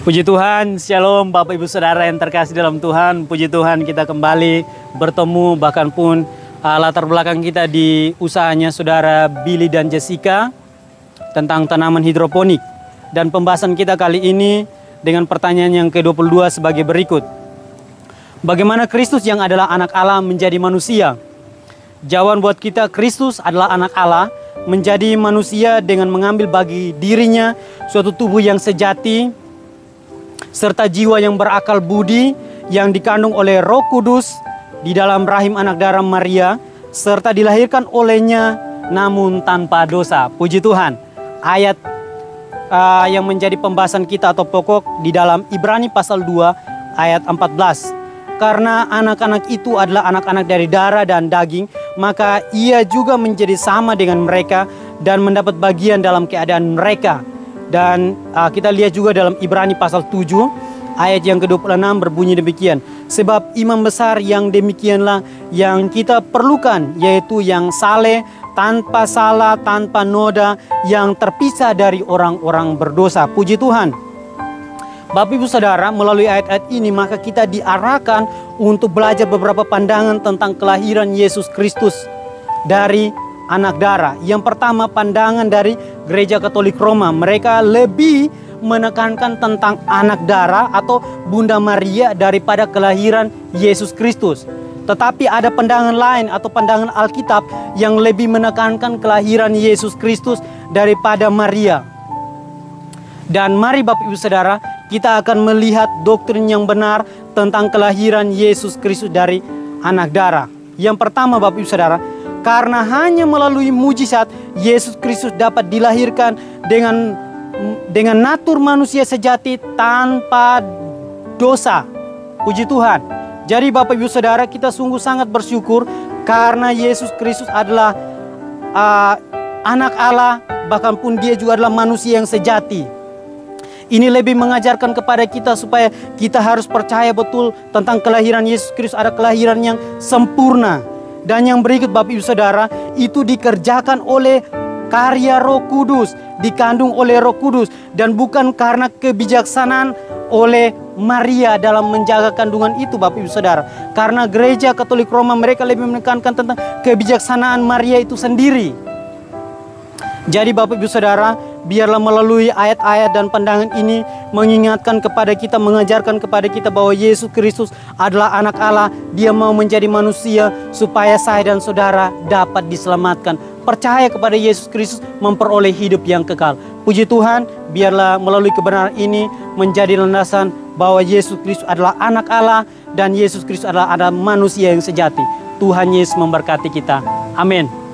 Puji Tuhan, Shalom Bapak Ibu Saudara yang terkasih dalam Tuhan. Puji Tuhan kita kembali bertemu, bahkan pun latar belakang kita di usahanya Saudara Billy dan Jessica tentang tanaman hidroponik. Dan pembahasan kita kali ini dengan pertanyaan yang ke-22 sebagai berikut. Bagaimana Kristus yang adalah anak Allah menjadi manusia? Jawaban buat kita, Kristus adalah anak Allah menjadi manusia dengan mengambil bagi dirinya suatu tubuh yang sejati serta jiwa yang berakal budi yang dikandung oleh Roh Kudus di dalam rahim anak darah Maria serta dilahirkan olehnya namun tanpa dosa. Puji Tuhan. Ayat yang menjadi pembahasan kita atau pokok di dalam Ibrani pasal 2 ayat 14. Karena anak-anak itu adalah anak-anak dari darah dan daging, maka ia juga menjadi sama dengan mereka dan mendapat bagian dalam keadaan mereka. Dan kita lihat juga dalam Ibrani pasal 7 ayat yang ke-26 berbunyi demikian. Sebab imam besar yang demikianlah yang kita perlukan, yaitu yang saleh, tanpa salah, tanpa noda, yang terpisah dari orang-orang berdosa. Puji Tuhan. Bapak Ibu Saudara, melalui ayat-ayat ini maka kita diarahkan untuk belajar beberapa pandangan tentang kelahiran Yesus Kristus dari anak darah. Yang pertama, pandangan dari Gereja Katolik Roma. Mereka lebih menekankan tentang anak darah atau Bunda Maria daripada kelahiran Yesus Kristus. Tetapi ada pandangan lain atau pandangan Alkitab yang lebih menekankan kelahiran Yesus Kristus daripada Maria. Dan mari Bapak Ibu Saudara, kita akan melihat doktrin yang benar tentang kelahiran Yesus Kristus dari anak darah. Yang pertama Bapak Ibu Saudara, karena hanya melalui mujizat Yesus Kristus dapat dilahirkan dengan natur manusia sejati tanpa dosa. Puji Tuhan. Jadi Bapak Ibu Saudara, kita sungguh sangat bersyukur karena Yesus Kristus adalah anak Allah, bahkan pun dia juga adalah manusia yang sejati. Ini lebih mengajarkan kepada kita supaya kita harus percaya betul tentang kelahiran Yesus Kristus, ada kelahiran yang sempurna. Dan yang berikut Bapak Ibu Saudara, itu dikerjakan oleh karya Roh Kudus, dikandung oleh Roh Kudus, dan bukan karena kebijaksanaan oleh Maria dalam menjaga kandungan itu Bapak Ibu Saudara. Karena Gereja Katolik Roma mereka lebih menekankan tentang kebijaksanaan Maria itu sendiri. Jadi Bapak Ibu Saudara, biarlah melalui ayat-ayat dan pandangan ini mengingatkan kepada kita, mengajarkan kepada kita bahwa Yesus Kristus adalah anak Allah. Dia mau menjadi manusia supaya saya dan saudara dapat diselamatkan. Percaya kepada Yesus Kristus memperoleh hidup yang kekal. Puji Tuhan, biarlah melalui kebenaran ini menjadi landasan bahwa Yesus Kristus adalah anak Allah dan Yesus Kristus adalah manusia yang sejati. Tuhan Yesus memberkati kita. Amin.